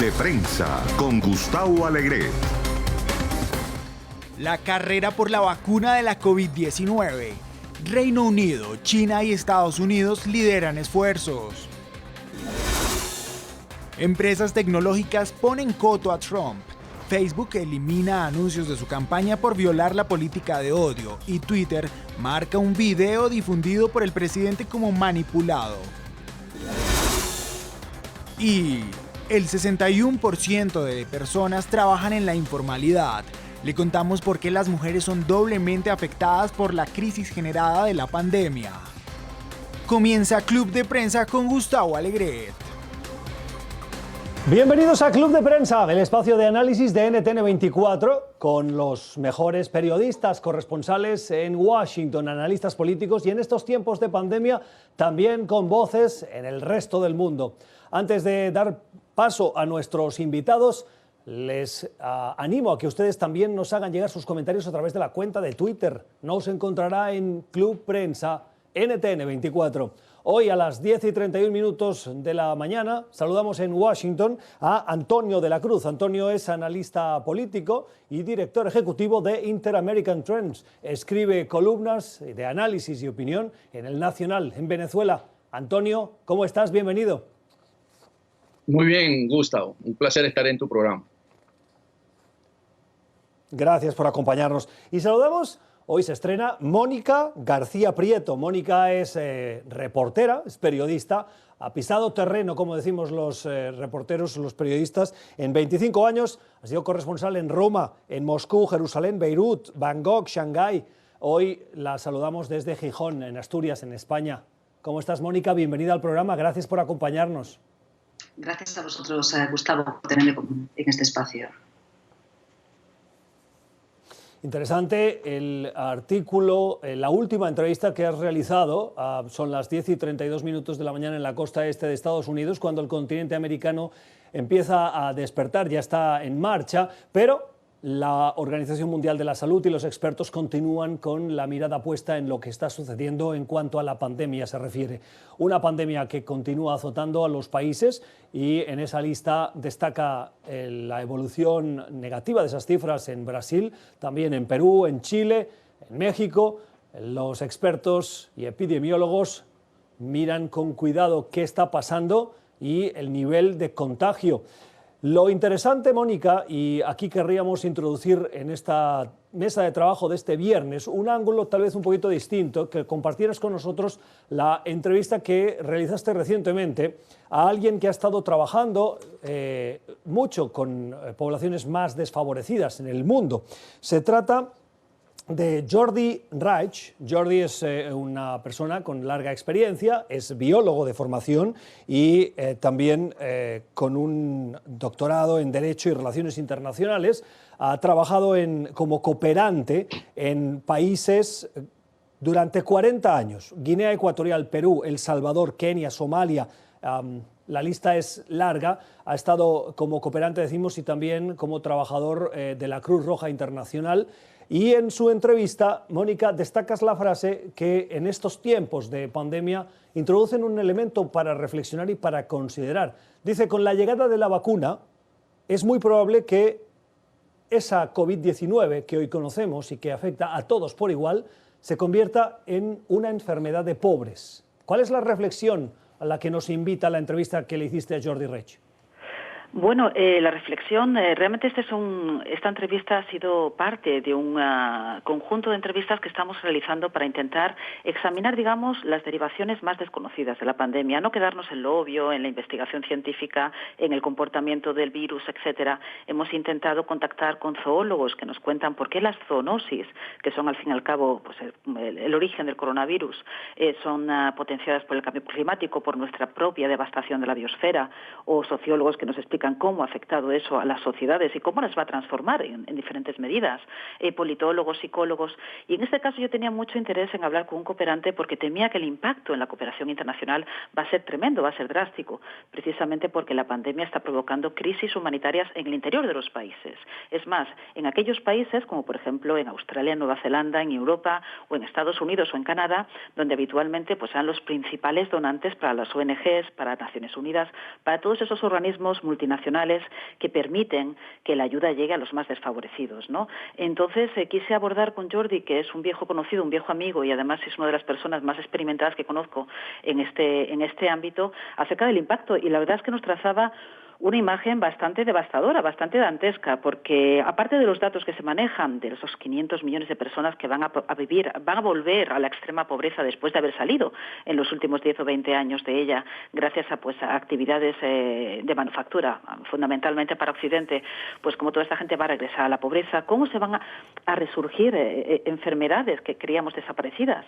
de Prensa con Gustavo Alegret. La carrera por la vacuna de la COVID-19. Reino Unido, China y Estados Unidos lideran esfuerzos. Empresas tecnológicas ponen coto a Trump. Facebook elimina anuncios de su campaña por violar la política de odio y Twitter marca un video difundido por el presidente como manipulado. Y el 61% de personas trabajan en la informalidad. Le contamos por qué las mujeres son doblemente afectadas por la crisis generada de la pandemia. Comienza Club de Prensa con Gustavo Alegret. Bienvenidos a Club de Prensa, el espacio de análisis de NTN24, con los mejores periodistas, corresponsales en Washington, analistas políticos y en estos tiempos de pandemia también con voces en el resto del mundo. Antes de dar paso a nuestros invitados, les animo a que ustedes también nos hagan llegar sus comentarios a través de la cuenta de Twitter. Nos encontrará en Club Prensa NTN24. Hoy a las 10:31 de la mañana saludamos en Washington a Antonio de la Cruz. Antonio es analista político y director ejecutivo de Inter-American Trends. Escribe columnas de análisis y opinión en El Nacional, en Venezuela. Antonio, ¿cómo estás? Bienvenido. Muy bien, Gustavo. Un placer estar en tu programa. Gracias por acompañarnos. Y saludamos, hoy se estrena Mónica García Prieto. Mónica es reportera, es periodista, ha pisado terreno, como decimos los reporteros, los periodistas, en 25 años. Ha sido corresponsal en Roma, en Moscú, Jerusalén, Beirut, Bangkok, Shanghái. Hoy la saludamos desde Gijón, en Asturias, en España. ¿Cómo estás, Mónica? Bienvenida al programa. Gracias por acompañarnos. Gracias a vosotros, Gustavo, por tenerme en este espacio. Interesante el artículo, la última entrevista que has realizado, son las 10:32 de la mañana en la costa este de Estados Unidos, cuando el continente americano empieza a despertar, ya está en marcha, pero la Organización Mundial de la Salud y los expertos continúan con la mirada puesta en lo que está sucediendo en cuanto a la pandemia se refiere. Una pandemia que continúa azotando a los países y en esa lista destaca la evolución negativa de esas cifras en Brasil, también en Perú, en Chile, en México. Los expertos y epidemiólogos miran con cuidado qué está pasando y el nivel de contagio. Lo interesante, Mónica, y aquí querríamos introducir en esta mesa de trabajo de este viernes un ángulo tal vez un poquito distinto, que compartieras con nosotros la entrevista que realizaste recientemente a alguien que ha estado trabajando mucho con poblaciones más desfavorecidas en el mundo. Se trata de Jordi Reich. Jordi es una persona con larga experiencia, es biólogo de formación y también con un doctorado en Derecho y Relaciones Internacionales. Ha trabajado como cooperante en países durante 40 años. Guinea Ecuatorial, Perú, El Salvador, Kenia, Somalia. La lista es larga. Ha estado como cooperante, decimos, y también como trabajador de la Cruz Roja Internacional. Y en su entrevista, Mónica, destacas la frase que en estos tiempos de pandemia introducen un elemento para reflexionar y para considerar. Dice, con la llegada de la vacuna es muy probable que esa COVID-19 que hoy conocemos y que afecta a todos por igual se convierta en una enfermedad de pobres. ¿Cuál es la reflexión a la que nos invita la entrevista que le hiciste a Jordi Reich? Bueno, la reflexión, realmente esta entrevista ha sido parte de un conjunto de entrevistas que estamos realizando para intentar examinar, digamos, las derivaciones más desconocidas de la pandemia, no quedarnos en lo obvio, en la investigación científica, en el comportamiento del virus, etcétera. Hemos intentado contactar con zoólogos que nos cuentan por qué las zoonosis, que son al fin y al cabo pues, el origen del coronavirus, son potenciadas por el cambio climático, por nuestra propia devastación de la biosfera, o sociólogos que nos explican cómo ha afectado eso a las sociedades y cómo las va a transformar en diferentes medidas, politólogos, psicólogos. Y en este caso yo tenía mucho interés en hablar con un cooperante porque temía que el impacto en la cooperación internacional va a ser tremendo, va a ser drástico, precisamente porque la pandemia está provocando crisis humanitarias en el interior de los países. Es más, en aquellos países, como por ejemplo en Australia, en Nueva Zelanda, en Europa o en Estados Unidos o en Canadá, donde habitualmente pues sean los principales donantes para las ONGs, para Naciones Unidas, para todos esos organismos multinacionales multinacionales que permiten que la ayuda llegue a los más desfavorecidos, ¿no? Entonces quise abordar con Jordi, que es un viejo conocido, un viejo amigo y además es una de las personas más experimentadas que conozco en este ámbito, acerca del impacto, y la verdad es que nos trazaba una imagen bastante devastadora, bastante dantesca, porque aparte de los datos que se manejan de esos 500 millones de personas que van a volver a la extrema pobreza después de haber salido en los últimos 10 o 20 años de ella, gracias a actividades de manufactura, fundamentalmente para Occidente, pues como toda esta gente va a regresar a la pobreza, ¿cómo se van a resurgir enfermedades que creíamos desaparecidas?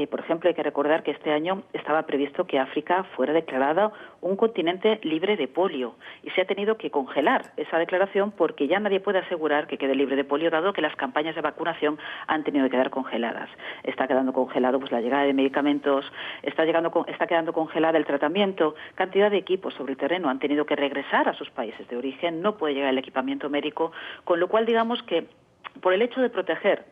Por ejemplo, hay que recordar que este año estaba previsto que África fuera declarada un continente libre de polio, y se ha tenido que congelar esa declaración porque ya nadie puede asegurar que quede libre de polio, dado que las campañas de vacunación han tenido que quedar congeladas. Está quedando congelado pues la llegada de medicamentos, está quedando congelada el tratamiento, cantidad de equipos sobre el terreno han tenido que regresar a sus países de origen, no puede llegar el equipamiento médico, con lo cual digamos que por el hecho de proteger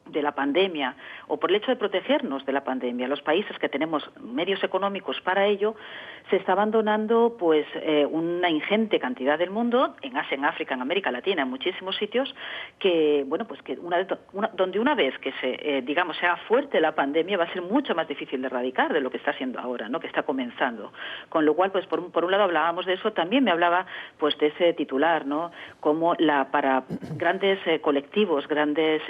de la pandemia o por el hecho de protegernos de la pandemia, los países que tenemos medios económicos para ello, se está abandonando pues una ingente cantidad del mundo, en Asia, en África, en América Latina, en muchísimos sitios, que bueno pues que donde una vez que sea fuerte la pandemia va a ser mucho más difícil de erradicar de lo que está siendo ahora, ¿no? Que está comenzando. Con lo cual, pues por un lado hablábamos de eso, también me hablaba pues de ese titular, ¿no? Como para grandes colectivos, grandes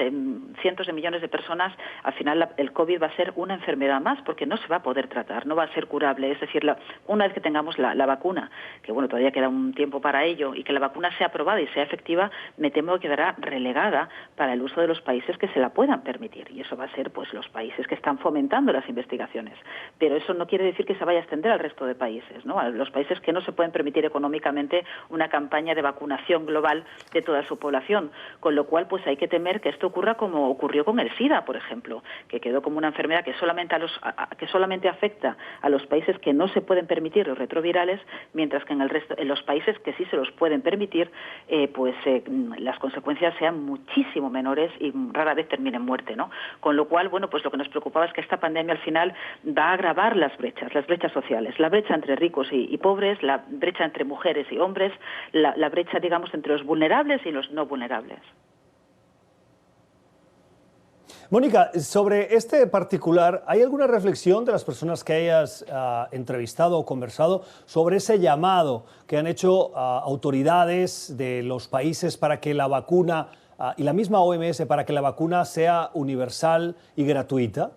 cientos de millones de personas, al final el COVID va a ser una enfermedad más porque no se va a poder tratar, no va a ser curable. Es decir, una vez que tengamos la vacuna, que bueno, todavía queda un tiempo para ello, y que la vacuna sea aprobada y sea efectiva, me temo que quedará relegada para el uso de los países que se la puedan permitir. Y eso va a ser pues los países que están fomentando las investigaciones. Pero eso no quiere decir que se vaya a extender al resto de países, ¿no? A los países que no se pueden permitir económicamente una campaña de vacunación global de toda su población. Con lo cual, pues hay que temer que esto ocurra como ocurrió con el SIDA, por ejemplo, que quedó como una enfermedad que solamente afecta a los países que no se pueden permitir los retrovirales, mientras que en los países que sí se los pueden permitir, las consecuencias sean muchísimo menores y rara vez terminen en muerte, ¿no? Con lo cual, bueno, pues lo que nos preocupaba es que esta pandemia al final va a agravar las brechas sociales, la brecha entre ricos y pobres, la brecha entre mujeres y hombres, la brecha, digamos, entre los vulnerables y los no vulnerables. Mónica, sobre este particular, ¿hay alguna reflexión de las personas que hayas entrevistado o conversado sobre ese llamado que han hecho autoridades de los países para que la vacuna y la misma OMS para que la vacuna sea universal y gratuita?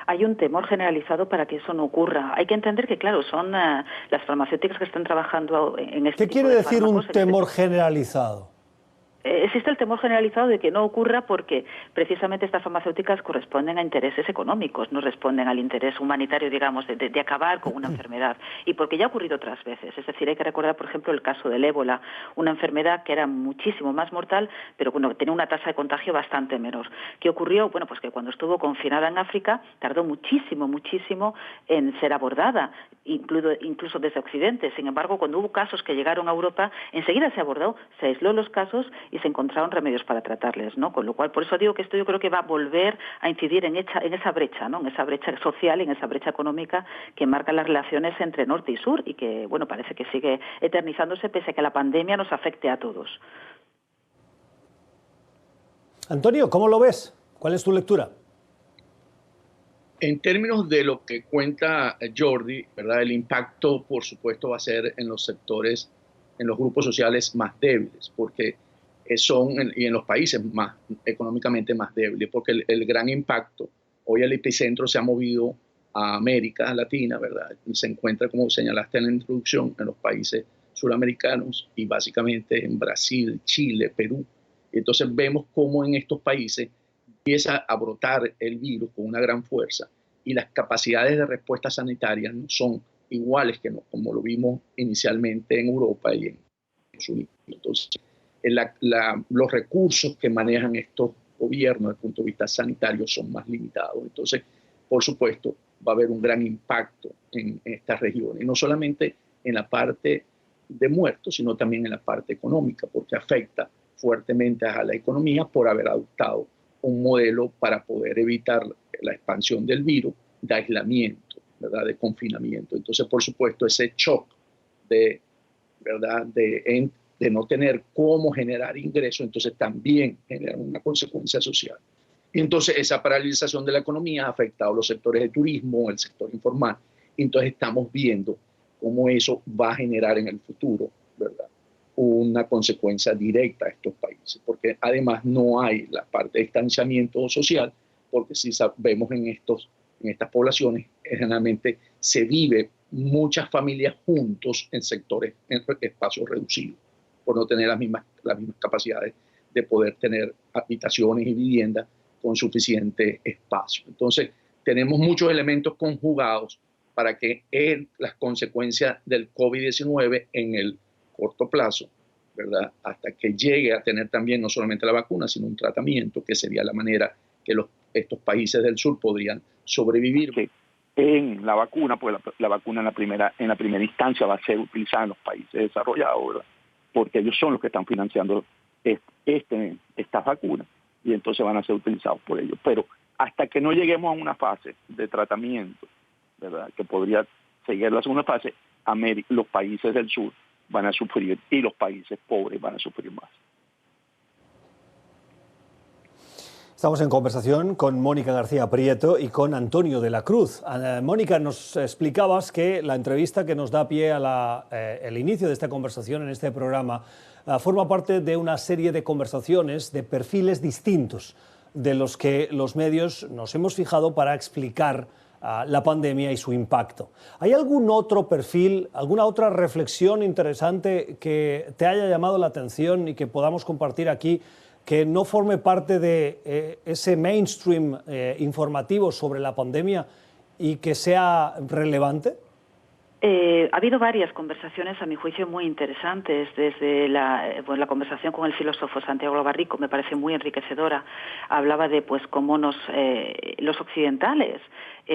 Hay un temor generalizado para que eso no ocurra. Hay que entender que, claro, son las farmacéuticas que están trabajando en este ¿Qué quiere decir un temor generalizado? Existe el temor generalizado de que no ocurra porque precisamente estas farmacéuticas corresponden a intereses económicos, no responden al interés humanitario, digamos, de acabar con una enfermedad. Y porque ya ha ocurrido otras veces. Es decir, hay que recordar, por ejemplo, el caso del ébola, una enfermedad que era muchísimo más mortal, pero bueno, tenía una tasa de contagio bastante menor. ¿Qué ocurrió? Bueno, pues que cuando estuvo confinada en África, tardó muchísimo en ser abordada, incluso desde Occidente. Sin embargo, cuando hubo casos que llegaron a Europa, enseguida se abordó, se aisló los casos y se encontraron remedios para tratarles, ¿no? Con lo cual, por eso digo que esto yo creo que va a volver a incidir en esa brecha, ¿no? En esa brecha social y en esa brecha económica que marca las relaciones entre norte y sur y que, bueno, parece que sigue eternizándose pese a que la pandemia nos afecte a todos. Antonio, ¿cómo lo ves? ¿Cuál es tu lectura? En términos de lo que cuenta Jordi, ¿verdad? El impacto, por supuesto, va a ser en los sectores, en los grupos sociales más débiles, porque y en los países más económicamente más débiles, porque el gran impacto, hoy el epicentro se ha movido a América Latina, ¿verdad? Y se encuentra, como señalaste en la introducción, en los países suramericanos y básicamente en Brasil, Chile, Perú. Y entonces vemos cómo en estos países empieza a brotar el virus con una gran fuerza y las capacidades de respuesta sanitaria no son iguales como lo vimos inicialmente en Europa y en Estados Unidos. Entonces, los recursos que manejan estos gobiernos desde el punto de vista sanitario son más limitados. Entonces, por supuesto, va a haber un gran impacto en estas regiones, y no solamente en la parte de muertos, sino también en la parte económica, porque afecta fuertemente a la economía por haber adoptado un modelo para poder evitar la expansión del virus, de aislamiento, ¿verdad? De confinamiento. Entonces, por supuesto, ese shock de ¿verdad? De no tener cómo generar ingresos, entonces también generan una consecuencia social. Y entonces esa paralización de la economía ha afectado los sectores de turismo, el sector informal. Entonces estamos viendo cómo eso va a generar en el futuro, ¿verdad?, una consecuencia directa a estos países, porque además no hay la parte de distanciamiento social, porque si vemos en estas poblaciones, generalmente se vive muchas familias juntos en sectores, en espacios reducidos, por no tener las mismas capacidades de poder tener habitaciones y viviendas con suficiente espacio. Entonces, tenemos muchos elementos conjugados para que las consecuencias del COVID-19 en el corto plazo, ¿verdad?, hasta que llegue a tener también no solamente la vacuna, sino un tratamiento, que sería la manera que estos países del sur podrían sobrevivir. Sí. En la vacuna, pues la vacuna en la primera instancia va a ser utilizada en los países desarrollados, ¿verdad?, porque ellos son los que están financiando estas vacunas, y entonces van a ser utilizados por ellos. Pero hasta que no lleguemos a una fase de tratamiento, ¿verdad?, que podría seguir la segunda fase, los países del sur van a sufrir y los países pobres van a sufrir más. Estamos en conversación con Mónica García Prieto y con Antonio de la Cruz. Mónica, nos explicabas que la entrevista que nos da pie a el inicio de esta conversación en este programa forma parte de una serie de conversaciones de perfiles distintos de los que los medios nos hemos fijado para explicar la pandemia y su impacto. ¿Hay algún otro perfil, alguna otra reflexión interesante que te haya llamado la atención y que podamos compartir aquí, que no forme parte de ese mainstream informativo sobre la pandemia y que sea relevante? Ha habido varias conversaciones, a mi juicio, muy interesantes. Desde la conversación con el filósofo Santiago Barrico me parece muy enriquecedora. Hablaba de cómo los occidentales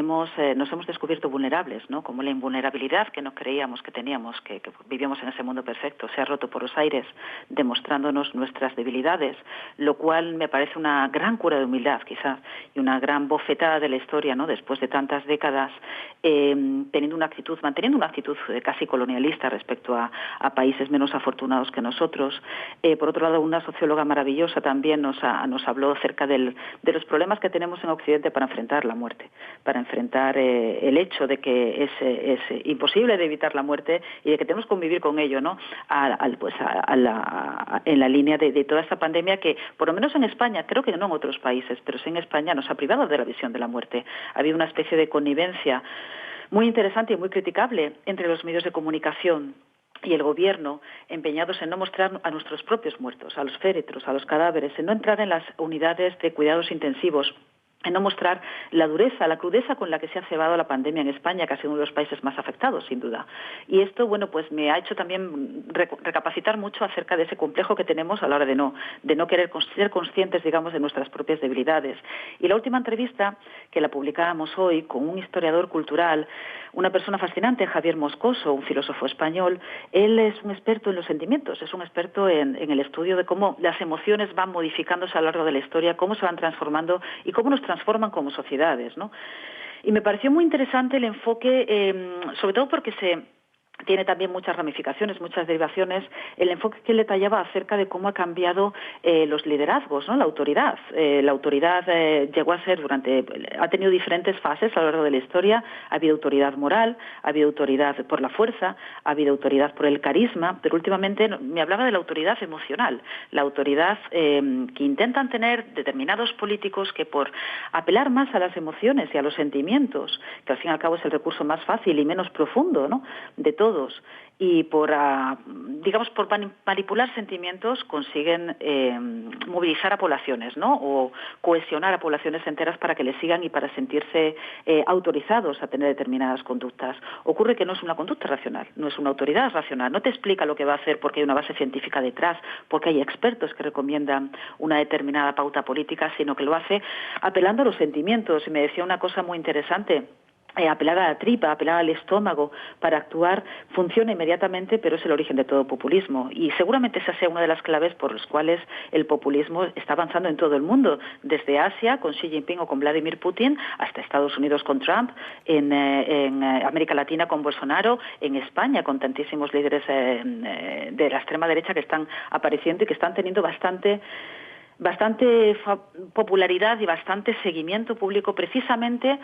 nos hemos descubierto vulnerables, ¿no? Como la invulnerabilidad que no creíamos que teníamos, que vivíamos en ese mundo perfecto, se ha roto por los aires, demostrándonos nuestras debilidades, lo cual me parece una gran cura de humildad, quizás, y una gran bofetada de la historia, ¿no?, después de tantas décadas, manteniendo una actitud casi colonialista respecto a países menos afortunados que nosotros. Por otro lado, una socióloga maravillosa también nos habló acerca de los problemas que tenemos en Occidente para enfrentar la muerte, para enfrentar el hecho de que es imposible de evitar la muerte y de que tenemos que convivir con ello, ¿no?, en la línea de toda esta pandemia que, por lo menos en España, creo que no en otros países, pero sí en España, nos ha privado de la visión de la muerte. Ha habido una especie de connivencia muy interesante y muy criticable entre los medios de comunicación y el gobierno, empeñados en no mostrar a nuestros propios muertos, a los féretros, a los cadáveres, en no entrar en las unidades de cuidados intensivos, en no mostrar la dureza, la crudeza con la que se ha cebado la pandemia en España, que ha sido uno de los países más afectados, sin duda. Y esto, me ha hecho también recapacitar mucho acerca de ese complejo que tenemos a la hora de no querer ser conscientes, digamos, de nuestras propias debilidades. Y la última entrevista, que la publicábamos hoy, con un historiador cultural, una persona fascinante, Javier Moscoso, un filósofo español. Él es un experto en los sentimientos, es un experto en el estudio de cómo las emociones van modificándose a lo largo de la historia, cómo se van transformando y cómo nos transforman como sociedades, ¿no? Y me pareció muy interesante el enfoque, sobre todo porque tiene también muchas ramificaciones, muchas derivaciones, el enfoque que él detallaba acerca de cómo ha cambiado los liderazgos, ¿no?, la autoridad. La autoridad llegó a ser ha tenido diferentes fases a lo largo de la historia. Ha habido autoridad moral, ha habido autoridad por la fuerza, ha habido autoridad por el carisma, pero últimamente me hablaba de la autoridad emocional, la autoridad que intentan tener determinados políticos que, por apelar más a las emociones y a los sentimientos, que al fin y al cabo es el recurso más fácil y menos profundo, ¿no?, de todos, y por manipular sentimientos consiguen movilizar a poblaciones, ¿no?, o cohesionar a poblaciones enteras para que les sigan y para sentirse autorizados a tener determinadas conductas. Ocurre que no es una conducta racional, no es una autoridad racional, no te explica lo que va a hacer porque hay una base científica detrás, porque hay expertos que recomiendan una determinada pauta política, sino que lo hace apelando a los sentimientos. Y me decía una cosa muy interesante. apelar a la tripa, apelar al estómago para actuar, funciona inmediatamente, pero es el origen de todo populismo. Y seguramente esa sea una de las claves por las cuales el populismo está avanzando en todo el mundo, desde Asia con Xi Jinping o con Vladimir Putin, hasta Estados Unidos con Trump, en América Latina con Bolsonaro, en España con tantísimos líderes de la extrema derecha que están apareciendo y que están teniendo bastante popularidad y bastante seguimiento público, precisamente,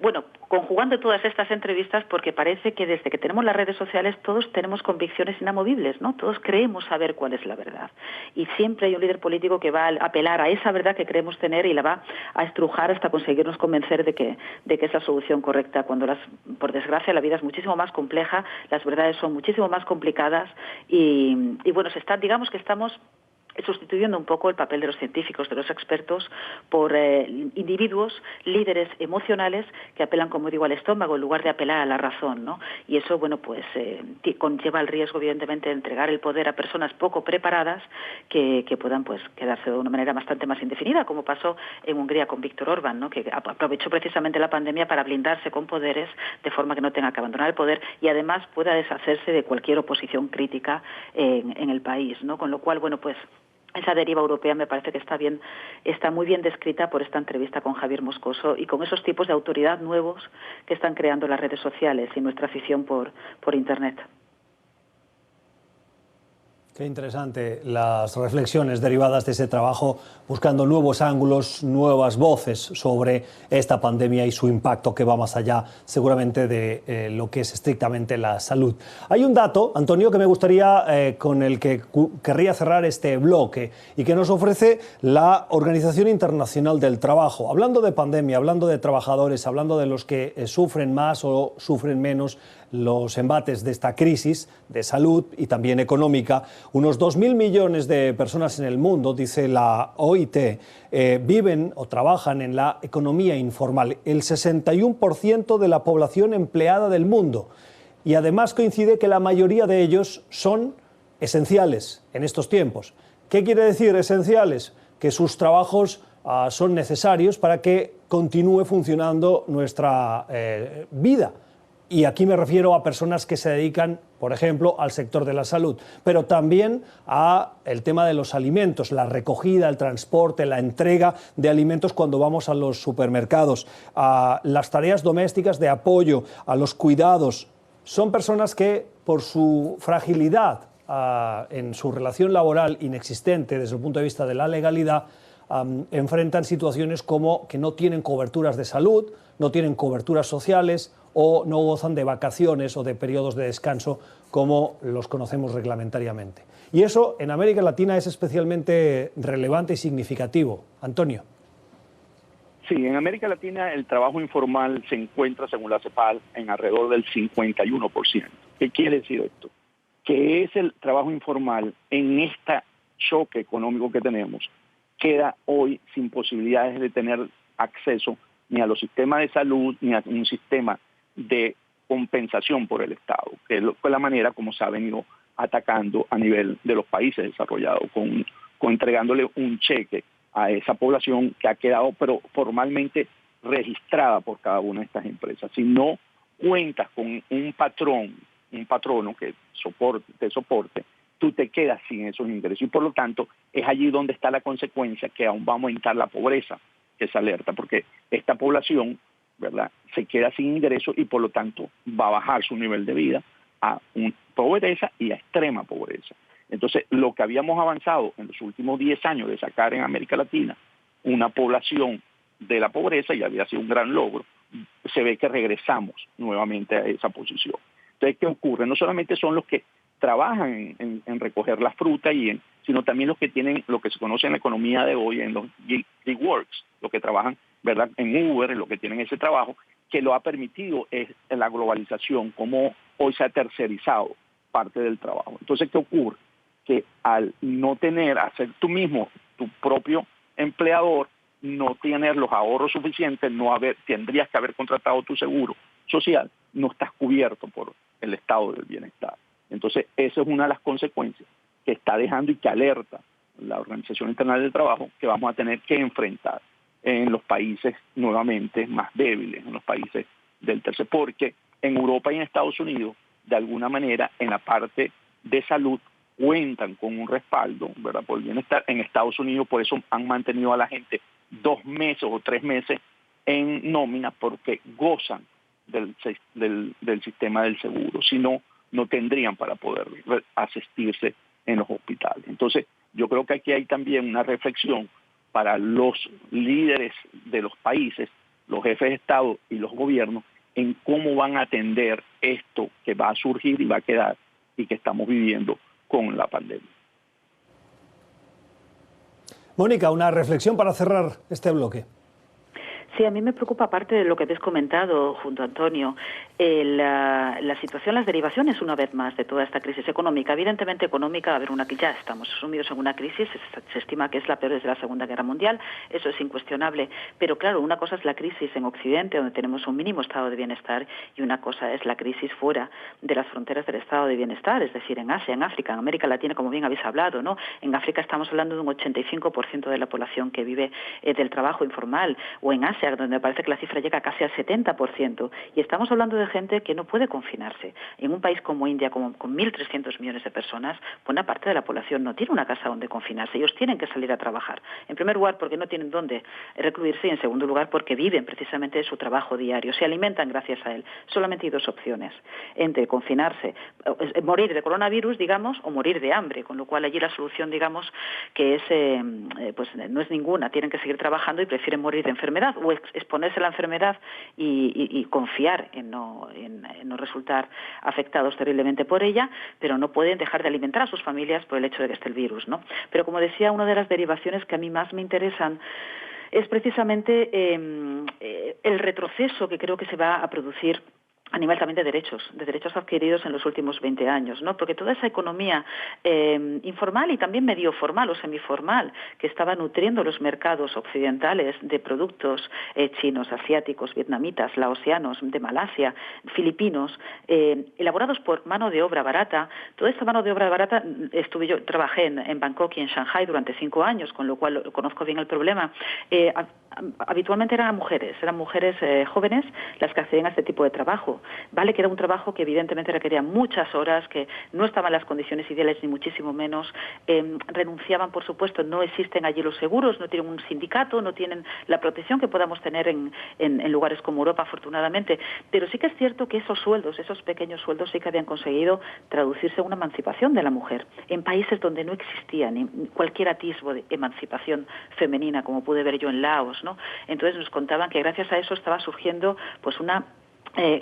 bueno, conjugando todas estas entrevistas, porque parece que desde que tenemos las redes sociales todos tenemos convicciones inamovibles, ¿no? Todos creemos saber cuál es la verdad. Y siempre hay un líder político que va a apelar a esa verdad que creemos tener y la va a estrujar hasta conseguirnos convencer de que es la solución correcta, cuando por desgracia la vida es muchísimo más compleja, las verdades son muchísimo más complicadas y bueno, digamos que estamos sustituyendo un poco el papel de los científicos, de los expertos, por individuos, líderes emocionales que apelan, como digo, al estómago en lugar de apelar a la razón, ¿no? Y eso, bueno, pues conlleva el riesgo, evidentemente, de entregar el poder a personas poco preparadas que puedan, pues, quedarse de una manera bastante más indefinida, como pasó en Hungría con Víctor Orbán, ¿no? Que aprovechó precisamente la pandemia para blindarse con poderes de forma que no tenga que abandonar el poder y además pueda deshacerse de cualquier oposición crítica en el país, ¿no? Con lo cual, bueno, pues esa deriva europea me parece que está muy bien descrita por esta entrevista con Javier Moscoso y con esos tipos de autoridad nuevos que están creando las redes sociales y nuestra afición por Internet. Qué interesante las reflexiones derivadas de ese trabajo, buscando nuevos ángulos, nuevas voces sobre esta pandemia y su impacto que va más allá, seguramente, de lo que es estrictamente la salud. Hay un dato, Antonio, que me gustaría, con el que querría cerrar este bloque y que nos ofrece la Organización Internacional del Trabajo. Hablando de pandemia, hablando de trabajadores, hablando de los que sufren más o sufren menos los embates de esta crisis de salud y también económica, unos 2.000 millones de personas en el mundo, dice la OIT, viven o trabajan en la economía informal, el 61% de la población empleada del mundo. Y además coincide que la mayoría de ellos son esenciales en estos tiempos. ¿Qué quiere decir esenciales? Que sus trabajos son necesarios para que continúe funcionando nuestra vida. Y aquí me refiero a personas que se dedican, por ejemplo, al sector de la salud, pero también al tema de los alimentos, la recogida, el transporte, la entrega de alimentos cuando vamos a los supermercados, a las tareas domésticas de apoyo, a los cuidados. Son personas que, por su fragilidad en su relación laboral inexistente desde el punto de vista de la legalidad, enfrentan situaciones como que no tienen coberturas de salud, no tienen coberturas sociales o no gozan de vacaciones o de periodos de descanso como los conocemos reglamentariamente. Y eso en América Latina es especialmente relevante y significativo. Antonio. Sí, en América Latina el trabajo informal se encuentra, según la CEPAL, en alrededor del 51%. ¿Qué quiere decir esto? Que es el trabajo informal en este choque económico que tenemos, queda hoy sin posibilidades de tener acceso ni a los sistemas de salud ni a un sistema de compensación por el Estado, que es la manera como se ha venido atacando a nivel de los países desarrollados, con entregándole un cheque a esa población que ha quedado pero formalmente registrada por cada una de estas empresas. Si no cuentas con un patrono que te soporte, tú te quedas sin esos ingresos y por lo tanto es allí donde está la consecuencia que aún va a aumentar la pobreza, que se alerta, porque esta población, ¿verdad?, se queda sin ingresos y por lo tanto va a bajar su nivel de vida a pobreza y a extrema pobreza. Entonces, lo que habíamos avanzado en los últimos 10 años de sacar en América Latina una población de la pobreza, y había sido un gran logro, se ve que regresamos nuevamente a esa posición. Entonces, ¿qué ocurre? No solamente son los que trabajan en recoger la fruta, sino también los que tienen lo que se conoce en la economía de hoy, en los gig works, los que trabajan, ¿verdad?, en Uber, los que tienen ese trabajo, que lo ha permitido es la globalización, como hoy se ha tercerizado parte del trabajo. Entonces, ¿qué ocurre? Que al no hacer tú mismo tu propio empleador, no tener los ahorros suficientes, tendrías que haber contratado tu seguro social, no estás cubierto por el estado del bienestar. Entonces, esa es una de las consecuencias que está dejando y que alerta la Organización Internacional del Trabajo, que vamos a tener que enfrentar en los países nuevamente más débiles, en los países del tercer, porque en Europa y en Estados Unidos, de alguna manera, en la parte de salud, cuentan con un respaldo, ¿verdad?, por el bienestar. En Estados Unidos, por eso han mantenido a la gente 2 meses o 3 meses en nómina, porque gozan del sistema del seguro. Si no, no tendrían para poder asistirse en los hospitales. Entonces, yo creo que aquí hay también una reflexión para los líderes de los países, los jefes de Estado y los gobiernos, en cómo van a atender esto que va a surgir y va a quedar y que estamos viviendo con la pandemia. Mónica, una reflexión para cerrar este bloque. Sí, a mí me preocupa, aparte de lo que habéis comentado junto a Antonio, la situación, las derivaciones, una vez más, de toda esta crisis económica. Evidentemente, económica, va a haber ya estamos sumidos en una crisis, se estima que es la peor desde la Segunda Guerra Mundial, eso es incuestionable. Pero claro, una cosa es la crisis en Occidente, donde tenemos un mínimo estado de bienestar, y una cosa es la crisis fuera de las fronteras del estado de bienestar, es decir, en Asia, en África, en América Latina, como bien habéis hablado, ¿no? En África estamos hablando de un 85% de la población que vive del trabajo informal, o en Asia, donde parece que la cifra llega casi al 70%, y estamos hablando de gente que no puede confinarse. En un país como India, con 1.300 millones de personas, buena parte de la población no tiene una casa donde confinarse, ellos tienen que salir a trabajar. En primer lugar, porque no tienen dónde recluirse, y en segundo lugar, porque viven precisamente de su trabajo diario, se alimentan gracias a él. Solamente hay 2 opciones, entre confinarse, morir de coronavirus, digamos, o morir de hambre, con lo cual allí la solución, digamos, que es, pues no es ninguna, tienen que seguir trabajando y prefieren morir de enfermedad, o exponerse a la enfermedad y confiar en no resultar afectados terriblemente por ella, pero no pueden dejar de alimentar a sus familias por el hecho de que esté el virus, ¿no? Pero como decía, una de las derivaciones que a mí más me interesan es precisamente el retroceso que creo que se va a producir a nivel también de derechos adquiridos en los últimos 20 años, ¿no? Porque toda esa economía informal y también medio formal o semiformal que estaba nutriendo los mercados occidentales de productos chinos, asiáticos, vietnamitas, laosianos, de Malasia, filipinos, elaborados por mano de obra barata. Toda esta mano de obra barata, trabajé en Bangkok y en Shanghai durante 5 años, con lo cual conozco bien el problema. Habitualmente eran mujeres jóvenes las que accedían a este tipo de trabajo. Vale que era un trabajo que evidentemente requería muchas horas, que no estaban en las condiciones ideales ni muchísimo menos, renunciaban, por supuesto, no existen allí los seguros, no tienen un sindicato, no tienen la protección que podamos tener en lugares como Europa, afortunadamente, pero sí que es cierto que esos sueldos, esos pequeños sueldos sí que habían conseguido traducirse en una emancipación de la mujer, en países donde no existía ni cualquier atisbo de emancipación femenina, como pude ver yo en Laos, ¿no? Entonces nos contaban que gracias a eso estaba surgiendo pues una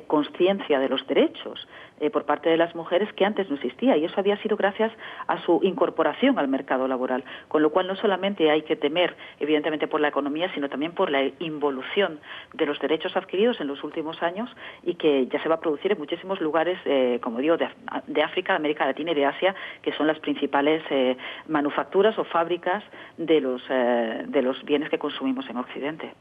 conciencia de los derechos por parte de las mujeres que antes no existía, y eso había sido gracias a su incorporación al mercado laboral, con lo cual no solamente hay que temer evidentemente por la economía, sino también por la involución de los derechos adquiridos en los últimos años, y que ya se va a producir en muchísimos lugares, como digo, de África, América Latina y de Asia, que son las principales manufacturas o fábricas de los bienes que consumimos en Occidente.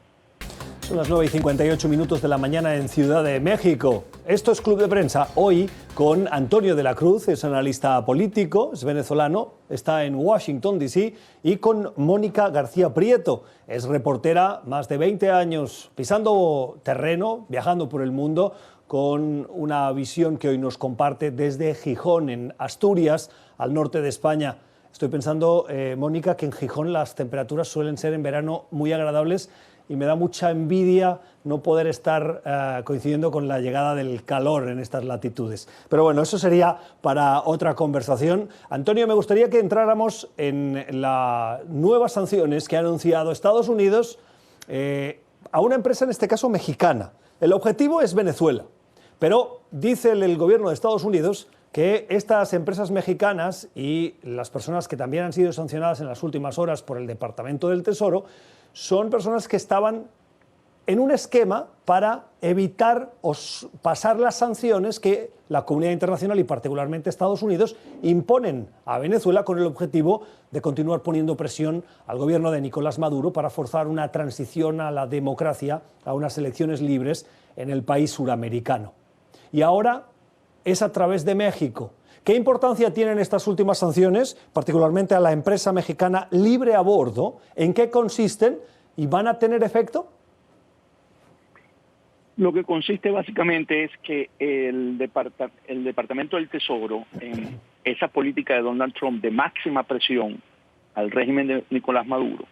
Son las 9:58 de la mañana en Ciudad de México. Esto es Club de Prensa, hoy con Antonio de la Cruz, es analista político, es venezolano, está en Washington, D.C., y con Mónica García Prieto, es reportera, más de 20 años pisando terreno, viajando por el mundo, con una visión que hoy nos comparte desde Gijón, en Asturias, al norte de España. Estoy pensando, Mónica, que en Gijón las temperaturas suelen ser en verano muy agradables, y me da mucha envidia no poder estar coincidiendo con la llegada del calor en estas latitudes. Pero bueno, eso sería para otra conversación. Antonio, me gustaría que entráramos en las nuevas sanciones que ha anunciado Estados Unidos a una empresa, en este caso mexicana. El objetivo es Venezuela, pero dice el gobierno de Estados Unidos que estas empresas mexicanas y las personas que también han sido sancionadas en las últimas horas por el Departamento del Tesoro son personas que estaban en un esquema para evitar o pasar las sanciones que la comunidad internacional y particularmente Estados Unidos imponen a Venezuela con el objetivo de continuar poniendo presión al gobierno de Nicolás Maduro para forzar una transición a la democracia, a unas elecciones libres en el país suramericano. Y ahora es a través de México. ¿Qué importancia tienen estas últimas sanciones, particularmente a la empresa mexicana Libre a Bordo? ¿En qué consisten y van a tener efecto? Lo que consiste básicamente es que el Departamento del Tesoro, en esa política de Donald Trump de máxima presión al régimen de Nicolás Maduro,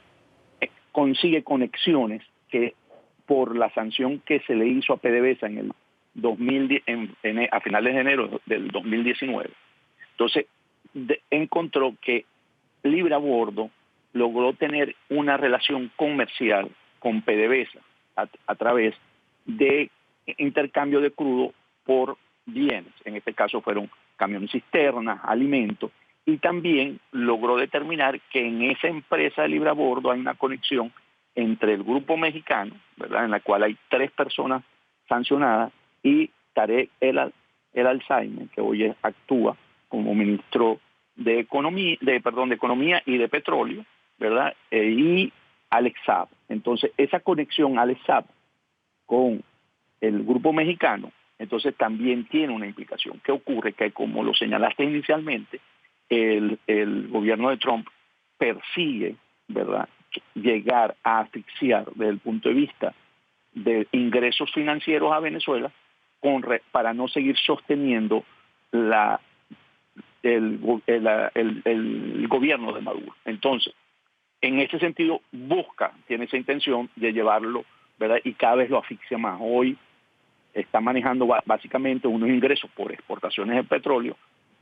consigue conexiones que por la sanción que se le hizo a PDVSA en el 2010, a finales de enero del 2019. Entonces, encontró que Libre a Bordo logró tener una relación comercial con PDVSA a través de intercambio de crudo por bienes. En este caso fueron camiones cisternas, alimentos, y también logró determinar que en esa empresa de Libre a Bordo hay una conexión entre el grupo mexicano, ¿verdad?, en la cual hay 3 personas sancionadas, y Tarek El Al-Saime, que hoy actúa como ministro de Economía y de Petróleo, ¿verdad?, y Alex Saab. Entonces, esa conexión Alex Saab con el grupo mexicano, entonces también tiene una implicación. ¿Qué ocurre? Que como lo señalaste inicialmente, el gobierno de Trump persigue, ¿verdad?, llegar a asfixiar desde el punto de vista de ingresos financieros a Venezuela para no seguir sosteniendo el gobierno de Maduro. Entonces, en ese sentido, tiene esa intención de llevarlo, ¿verdad?, y cada vez lo asfixia más. Hoy está manejando básicamente unos ingresos por exportaciones de petróleo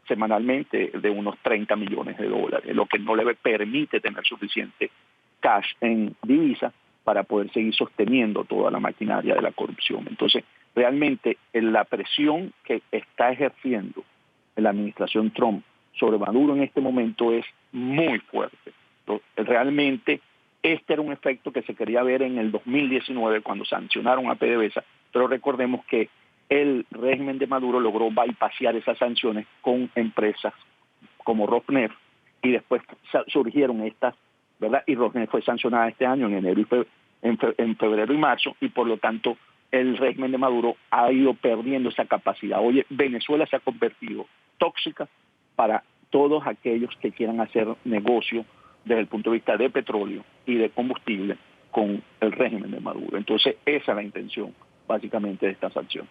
semanalmente de unos $30 millones, lo que no le permite tener suficiente cash en divisa para poder seguir sosteniendo toda la maquinaria de la corrupción. Entonces, realmente la presión que está ejerciendo la administración Trump sobre Maduro en este momento es muy fuerte. Realmente este era un efecto que se quería ver en el 2019 cuando sancionaron a PDVSA, pero recordemos que el régimen de Maduro logró bypassear esas sanciones con empresas como Rosneft, y después surgieron estas, ¿verdad? Y Rosneft fue sancionada este año en febrero y marzo, y por lo tanto el régimen de Maduro ha ido perdiendo esa capacidad. Oye, Venezuela se ha convertido tóxica para todos aquellos que quieran hacer negocio desde el punto de vista de petróleo y de combustible con el régimen de Maduro. Entonces, esa es la intención, básicamente, de esta sanción.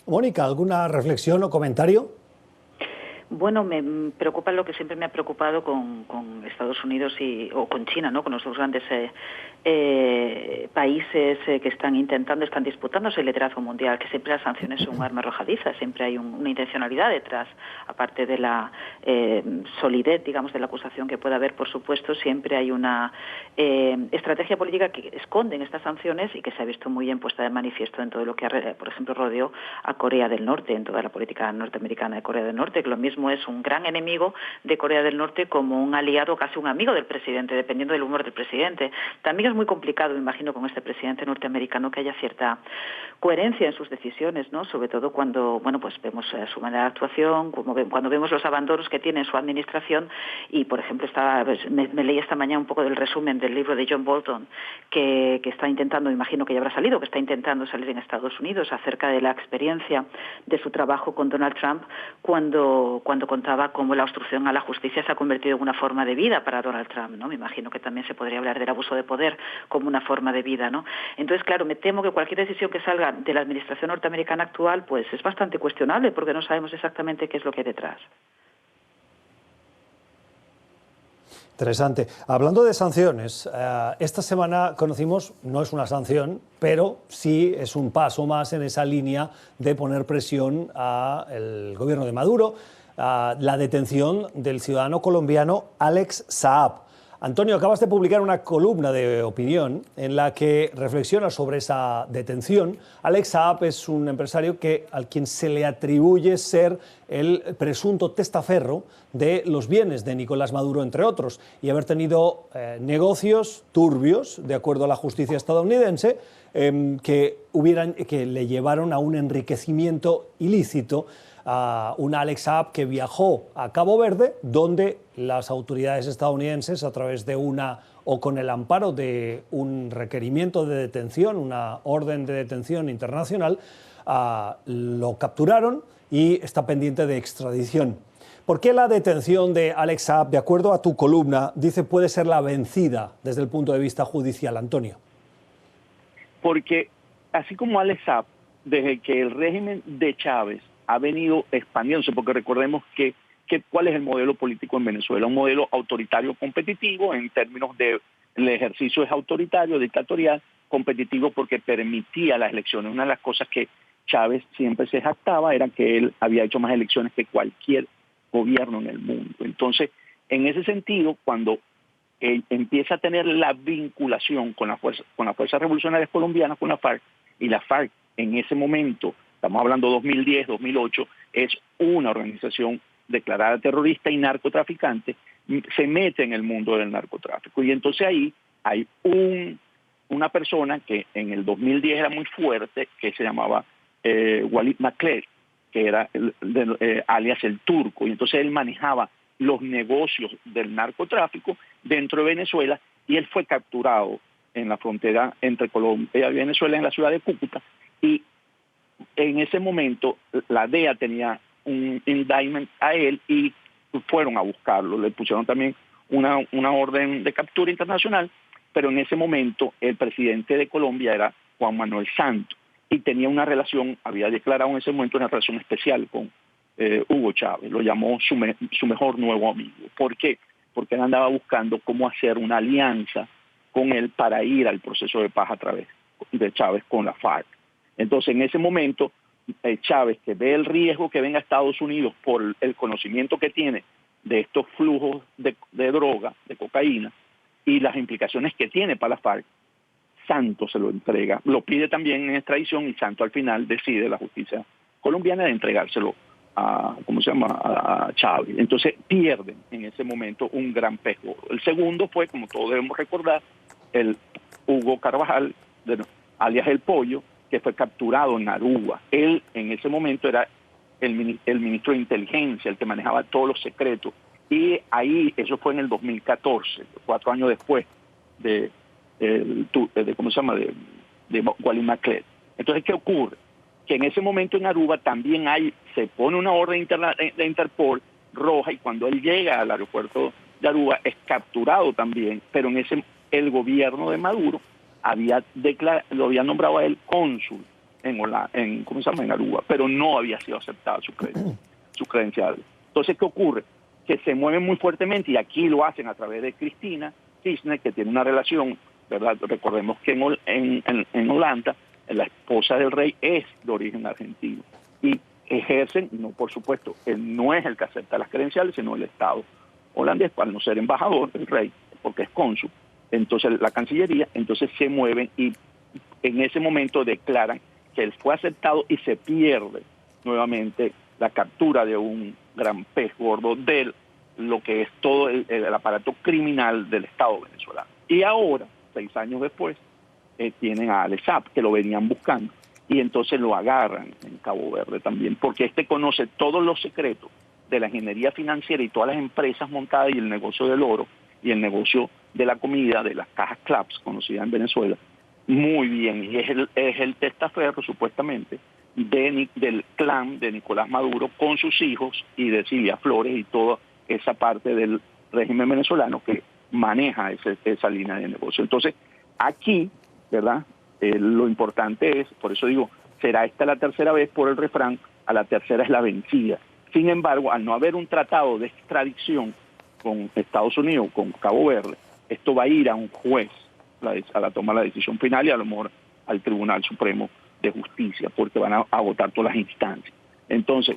Mónica, ¿alguna reflexión o comentario? Bueno, me preocupa lo que siempre me ha preocupado con Estados Unidos o con China, ¿no?, con los dos grandes países que están disputándose el liderazgo mundial, que siempre las sanciones son un arma arrojadiza, siempre hay una intencionalidad detrás, aparte de la solidez, digamos, de la acusación que pueda haber, por supuesto, siempre hay una estrategia política que esconden estas sanciones y que se ha visto muy bien puesta de manifiesto en todo lo que, por ejemplo, rodeó a Corea del Norte, en toda la política norteamericana de Corea del Norte, que lo mismo es un gran enemigo de Corea del Norte como un aliado, casi un amigo del presidente, dependiendo del humor del presidente. También es muy complicado, me imagino, con este presidente norteamericano que haya cierta coherencia en sus decisiones, ¿no?, sobre todo cuando, bueno, pues vemos su manera de actuación, cuando vemos los abandonos que tiene en su administración. Y, por ejemplo, me leí esta mañana un poco del resumen del libro de John Bolton, que está intentando, me imagino que ya habrá salido, que está intentando salir en Estados Unidos, acerca de la experiencia de su trabajo con Donald Trump cuando contaba cómo la obstrucción a la justicia se ha convertido en una forma de vida para Donald Trump, ¿no? Me imagino que también se podría hablar del abuso de poder como una forma de vida, ¿no? Entonces, claro, me temo que cualquier decisión que salga de la administración norteamericana actual, pues es bastante cuestionable, porque no sabemos exactamente qué es lo que hay detrás. Interesante. Hablando de sanciones, esta semana conocimos, no es una sanción, pero sí es un paso más en esa línea de poner presión al gobierno de Maduro, la detención del ciudadano colombiano Alex Saab. Antonio, acabas de publicar una columna de opinión en la que reflexionas sobre esa detención. Alex Saab es un empresario al quien se le atribuye ser el presunto testaferro de los bienes de Nicolás Maduro, entre otros, y haber tenido negocios turbios, de acuerdo a la justicia estadounidense, que le llevaron a un enriquecimiento ilícito. Un Alex Saab que viajó a Cabo Verde, donde las autoridades estadounidenses, a través de con el amparo de un requerimiento de detención, una orden de detención internacional, lo capturaron y está pendiente de extradición. ¿Por qué la detención de Alex Saab, de acuerdo a tu columna, dice puede ser la vencida desde el punto de vista judicial, Antonio? porque así como Al-Saab, desde que el régimen de Chávez ha venido expandiéndose, porque recordemos que cuál es el modelo político en Venezuela, un modelo autoritario competitivo en términos de el ejercicio es autoritario, dictatorial, competitivo porque permitía las elecciones. Una de las cosas que Chávez siempre se jactaba era que él había hecho más elecciones que cualquier gobierno en el mundo. Entonces, en ese sentido, cuando empieza a tener la vinculación con las fuerzas revolucionarias colombianas, con la FARC, y la FARC en ese momento, estamos hablando 2010, 2008, es una organización declarada terrorista y narcotraficante, se mete en el mundo del narcotráfico. Y entonces ahí hay una persona que en el 2010 era muy fuerte, que se llamaba Walid Macler, que era alias el Turco, y entonces él manejaba los negocios del narcotráfico dentro de Venezuela, y él fue capturado en la frontera entre Colombia y Venezuela, en la ciudad de Cúcuta, y en ese momento la DEA tenía un indictment a él y fueron a buscarlo, le pusieron también una orden de captura internacional, pero en ese momento el presidente de Colombia era Juan Manuel Santos y tenía una relación, había declarado en ese momento una relación especial con Hugo Chávez, lo llamó su mejor nuevo amigo. ¿Por qué? Porque él andaba buscando cómo hacer una alianza con él para ir al proceso de paz a través de Chávez con la FARC. Entonces en ese momento Chávez, que ve el riesgo que venga a Estados Unidos por el conocimiento que tiene de estos flujos de droga, de cocaína, y las implicaciones que tiene para la FARC, Santos se lo entrega, lo pide también en extradición y Santos al final decide, la justicia colombiana, de entregárselo a Chávez. Entonces pierden en ese momento un gran pez gordo. El segundo fue, como todos debemos recordar, el Hugo Carvajal, alias El Pollo, que fue capturado en Aruba. Él en ese momento era el ministro de Inteligencia, el que manejaba todos los secretos. Y ahí, eso fue en el 2014, 4 años después de Walid Macler. Entonces, ¿qué ocurre? Que en ese momento en Aruba también se pone una orden de Interpol roja, y cuando él llega al aeropuerto de Aruba es capturado también, pero el gobierno de Maduro lo había nombrado a él cónsul en Aruba, pero no había sido aceptada su credencial. Entonces, ¿qué ocurre? Que se mueven muy fuertemente, y aquí lo hacen a través de Cristina Kirchner, que tiene una relación, ¿verdad? Recordemos que en Holanda, la esposa del rey es de origen argentino, y ejercen, no, por supuesto, él no es el que acepta las credenciales, sino el Estado holandés, para no ser embajador del rey, porque es cónsul. Entonces la Cancillería, entonces se mueven y en ese momento declaran que él fue aceptado, y se pierde nuevamente la captura de un gran pez gordo de lo que es todo el aparato criminal del Estado venezolano. Y ahora, 6 años después, tienen a Al-Saab, que lo venían buscando, y entonces lo agarran en Cabo Verde también, porque conoce todos los secretos de la ingeniería financiera y todas las empresas montadas, y el negocio del oro y el negocio de la comida, de las cajas Claps, conocidas en Venezuela, muy bien, y es el testaferro, supuestamente, del clan de Nicolás Maduro con sus hijos y de Silvia Flores y toda esa parte del régimen venezolano que maneja esa línea de negocio. Entonces, aquí, ¿verdad? Lo importante es, por eso digo, será esta la tercera vez por el refrán, a la tercera es la vencida. Sin embargo, al no haber un tratado de extradición con Estados Unidos, con Cabo Verde, esto va a ir a un juez a la toma de la decisión final, y a lo mejor al Tribunal Supremo de Justicia, porque van a agotar todas las instancias. Entonces,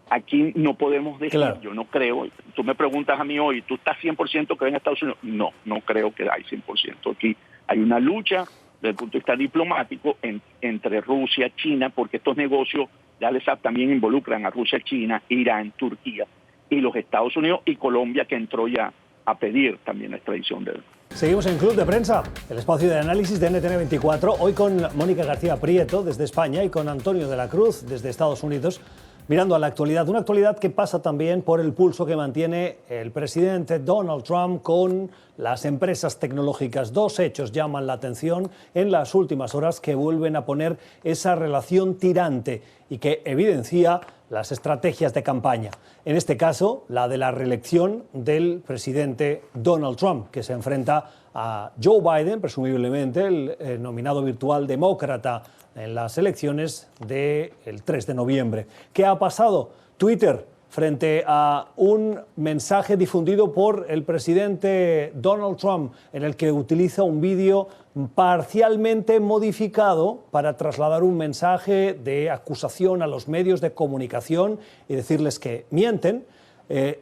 aquí no podemos decir, claro, yo no creo, tú me preguntas a mí hoy, ¿tú estás 100% que ven a Estados Unidos? No creo que hay 100%. Aquí hay una lucha desde el punto de vista diplomático entre Rusia, China, porque estos negocios de Al-Saab también involucran a Rusia, China, Irán, Turquía, y los Estados Unidos y Colombia, que entró ya a pedir también la extradición de él. Seguimos en Club de Prensa, el espacio de análisis de NTN24, hoy con Mónica García Prieto desde España y con Antonio de la Cruz desde Estados Unidos, mirando a la actualidad, una actualidad que pasa también por el pulso que mantiene el presidente Donald Trump con las empresas tecnológicas. 2 hechos llaman la atención en las últimas horas que vuelven a poner esa relación tirante y que evidencia las estrategias de campaña. En este caso, la de la reelección del presidente Donald Trump, que se enfrenta a Joe Biden, presumiblemente el nominado virtual demócrata en las elecciones del 3 de noviembre. ¿Qué ha pasado? Twitter, frente a un mensaje difundido por el presidente Donald Trump, en el que utiliza un vídeo parcialmente modificado para trasladar un mensaje de acusación a los medios de comunicación y decirles que mienten.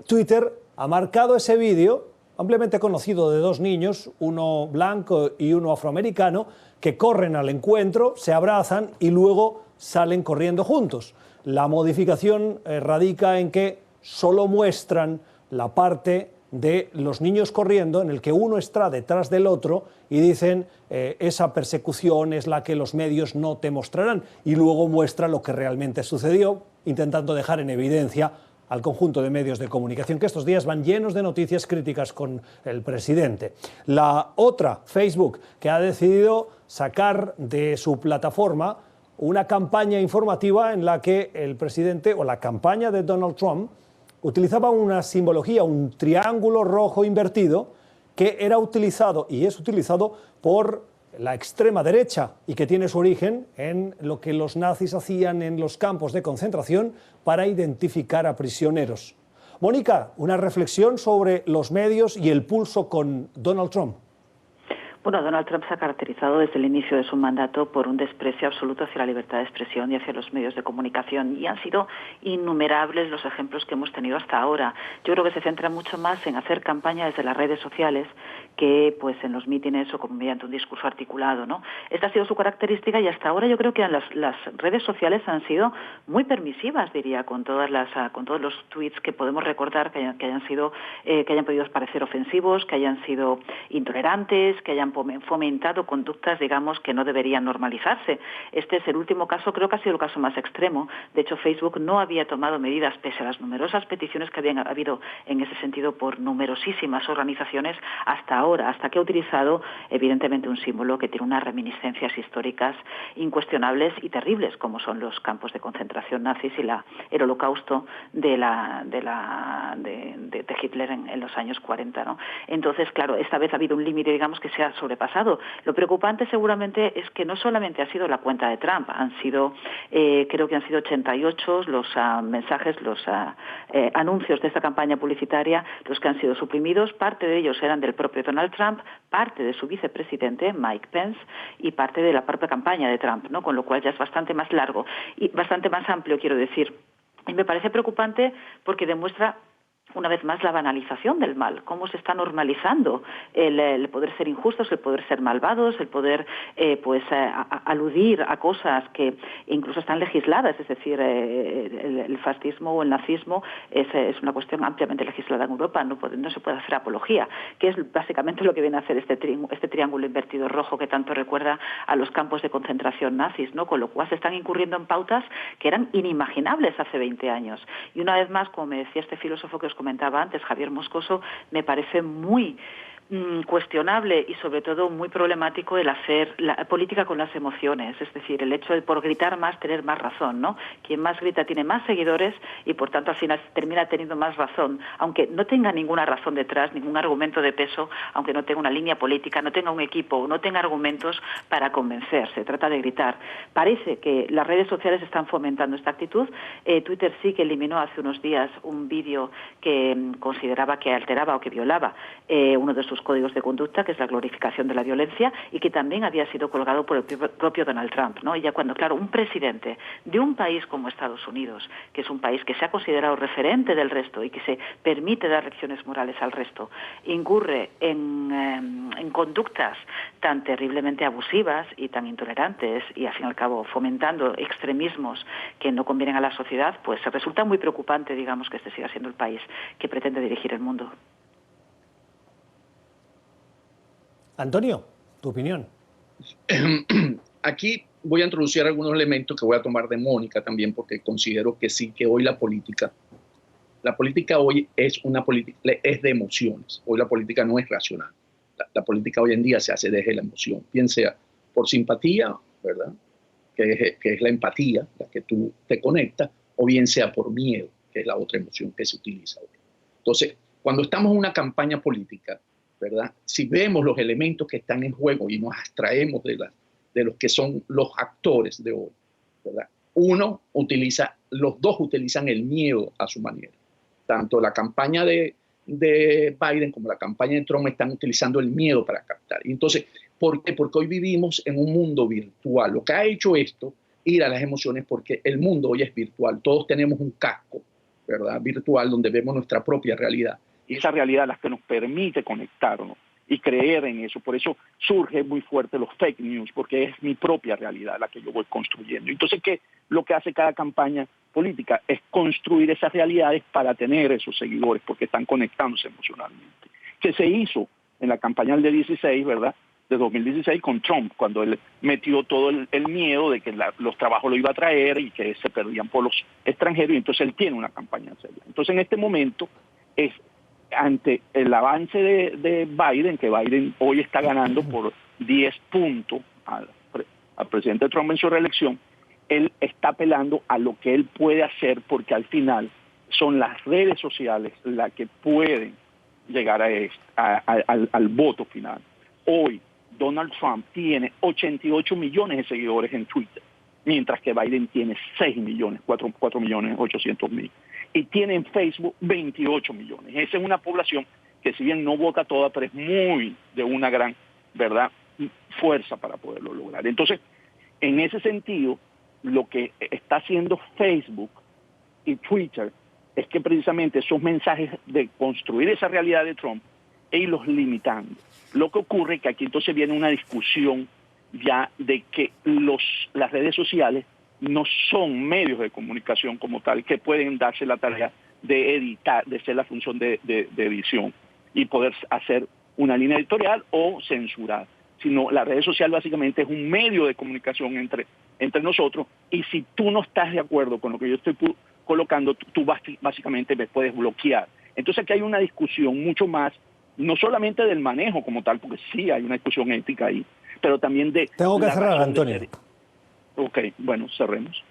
Twitter ha marcado ese vídeo, ampliamente conocido, de dos niños, uno blanco y uno afroamericano, que corren al encuentro, se abrazan y luego salen corriendo juntos. La modificación radica en que solo muestran la parte de los niños corriendo, en el que uno está detrás del otro, y dicen esa persecución es la que los medios no te mostrarán, y luego muestra lo que realmente sucedió, intentando dejar en evidencia al conjunto de medios de comunicación, que estos días van llenos de noticias críticas con el presidente. La otra, Facebook, que ha decidido sacar de su plataforma una campaña informativa en la que el presidente, o la campaña de Donald Trump, utilizaba una simbología, un triángulo rojo invertido, que era utilizado y es utilizado por la extrema derecha y que tiene su origen en lo que los nazis hacían en los campos de concentración para identificar a prisioneros. Mónica, una reflexión sobre los medios y el pulso con Donald Trump. Bueno, Donald Trump se ha caracterizado desde el inicio de su mandato por un desprecio absoluto hacia la libertad de expresión y hacia los medios de comunicación, y han sido innumerables los ejemplos que hemos tenido hasta ahora. Yo creo que se centra mucho más en hacer campaña desde las redes sociales que pues en los mítines o como mediante un discurso articulado, ¿no? Esta ha sido su característica, y hasta ahora yo creo que las redes sociales han sido muy permisivas, diría, con todos los tweets que podemos recordar que hayan podido parecer ofensivos, que hayan sido intolerantes, que hayan fomentado conductas, digamos, que no deberían normalizarse. Este es el último caso, creo que ha sido el caso más extremo. De hecho, Facebook no había tomado medidas, pese a las numerosas peticiones que habían habido en ese sentido por numerosísimas organizaciones hasta ahora, hasta que ha utilizado, evidentemente, un símbolo que tiene unas reminiscencias históricas incuestionables y terribles, como son los campos de concentración nazis y el holocausto de Hitler en los años 40, ¿no? Entonces, claro, esta vez ha habido un límite, digamos, que se ha sobrepasado. Lo preocupante seguramente es que no solamente ha sido la cuenta de Trump, creo que han sido 88 los mensajes, los anuncios de esta campaña publicitaria, los que han sido suprimidos. Parte de ellos eran del propio Donald Trump, parte de su vicepresidente, Mike Pence, y parte de la propia campaña de Trump, ¿no? Con lo cual ya es bastante más largo y bastante más amplio, quiero decir. Y me parece preocupante porque demuestra una vez más la banalización del mal, cómo se está normalizando el poder ser injustos, el poder ser malvados, el poder aludir a cosas que incluso están legisladas, es decir, el fascismo o el nazismo es una cuestión ampliamente legislada en Europa, no se puede hacer apología, que es básicamente lo que viene a hacer este triángulo invertido rojo que tanto recuerda a los campos de concentración nazis, ¿no? Con lo cual se están incurriendo en pautas que eran inimaginables hace 20 años. Y una vez más, como me decía este filósofo que os comentaba antes, Javier Moscoso, me parece muy cuestionable y sobre todo muy problemático el hacer la política con las emociones, es decir, el hecho de por gritar más tener más razón, ¿no? Quien más grita tiene más seguidores y por tanto al final termina teniendo más razón, aunque no tenga ninguna razón detrás, ningún argumento de peso, aunque no tenga una línea política, no tenga un equipo, no tenga argumentos para convencer, se trata de gritar. Parece que las redes sociales están fomentando esta actitud. Twitter sí que eliminó hace unos días un vídeo que consideraba que alteraba o que violaba uno de sus códigos de conducta, que es la glorificación de la violencia, y que también había sido colgado por el propio Donald Trump, ¿no? Y ya cuando, claro, un presidente de un país como Estados Unidos, que es un país que se ha considerado referente del resto y que se permite dar lecciones morales al resto, incurre en conductas tan terriblemente abusivas y tan intolerantes y, al fin y al cabo, fomentando extremismos que no convienen a la sociedad, pues resulta muy preocupante, digamos, que este siga siendo el país que pretende dirigir el mundo. Antonio, tu opinión. Aquí voy a introducir algunos elementos que voy a tomar de Mónica también, porque considero que sí, que hoy la política hoy es una política, es de emociones. Hoy la política no es racional. La política hoy en día se hace desde la emoción, bien sea por simpatía, ¿verdad? Que es la empatía, la que tú te conectas, o bien sea por miedo, que es la otra emoción que se utiliza hoy. Entonces, cuando estamos en una campaña política, ¿verdad? Si vemos los elementos que están en juego y nos abstraemos de los que son los actores de hoy, ¿verdad? Los dos utilizan el miedo a su manera. Tanto la campaña de Biden como la campaña de Trump están utilizando el miedo para captar. Y entonces, ¿por qué? Porque hoy vivimos en un mundo virtual. Lo que ha hecho esto, ir a las emociones, porque el mundo hoy es virtual. Todos tenemos un casco, ¿verdad? Virtual, donde vemos nuestra propia realidad. Y esa realidad es la que nos permite conectarnos y creer en eso. Por eso surge muy fuerte los fake news, porque es mi propia realidad la que yo voy construyendo. Entonces, ¿qué? Lo que hace cada campaña política es construir esas realidades para tener esos seguidores, porque están conectándose emocionalmente. Que se hizo en la campaña del 16, ¿verdad?, de 2016 con Trump, cuando él metió todo el miedo de que los trabajos lo iba a traer y que se perdían por los extranjeros, y entonces él tiene una campaña seria. Entonces, en este momento, es ante el avance de Biden, que Biden hoy está ganando por 10 puntos al presidente Trump en su reelección, él está apelando a lo que él puede hacer, porque al final son las redes sociales las que pueden llegar al voto final. Hoy Donald Trump tiene 88 millones de seguidores en Twitter, mientras que Biden tiene 6 millones, 4.800.000. Y tiene en Facebook 28 millones. Esa es una población que, si bien no vota toda, pero es muy de una gran, ¿verdad?, fuerza para poderlo lograr. Entonces, en ese sentido, lo que está haciendo Facebook y Twitter es que precisamente esos mensajes de construir esa realidad de Trump e irlos limitando. Lo que ocurre es que aquí entonces viene una discusión ya de que las redes sociales no son medios de comunicación como tal, que pueden darse la tarea de editar, de ser la función de edición y poder hacer una línea editorial o censurar, sino las redes sociales básicamente es un medio de comunicación entre nosotros, y si tú no estás de acuerdo con lo que yo estoy colocando, tú básicamente me puedes bloquear. Entonces aquí hay una discusión mucho más, no solamente del manejo como tal, porque sí hay una discusión ética ahí, pero también de... Tengo que cerrar, Antonio. Ok, bueno, cerremos.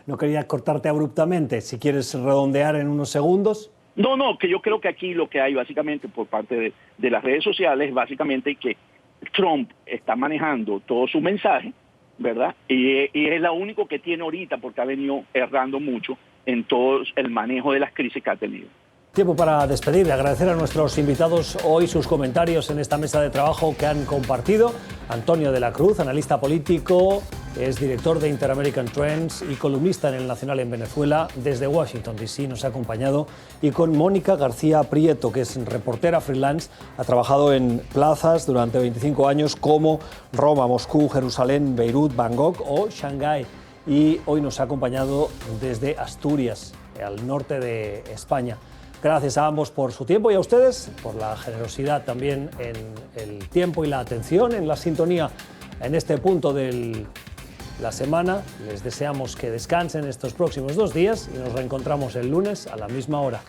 No quería cortarte abruptamente. Si quieres redondear en unos segundos. No, que yo creo que aquí lo que hay básicamente por parte de las redes sociales es básicamente que Trump está manejando todo su mensaje, ¿verdad? Y es lo único que tiene ahorita, porque ha venido errando mucho en todo el manejo de las crisis que ha tenido. Tiempo para despedir y agradecer a nuestros invitados hoy sus comentarios en esta mesa de trabajo que han compartido. Antonio de la Cruz, analista político, es director de Inter-American Trends y columnista en El Nacional en Venezuela. Desde Washington, D.C. nos ha acompañado. Y con Mónica García Prieto, que es reportera freelance, ha trabajado en plazas durante 25 años como Roma, Moscú, Jerusalén, Beirut, Bangkok o Shanghái. Y hoy nos ha acompañado desde Asturias, al norte de España. Gracias a ambos por su tiempo y a ustedes por la generosidad también en el tiempo y la atención, en la sintonía en este punto de la semana. Les deseamos que descansen estos próximos 2 días y nos reencontramos el lunes a la misma hora.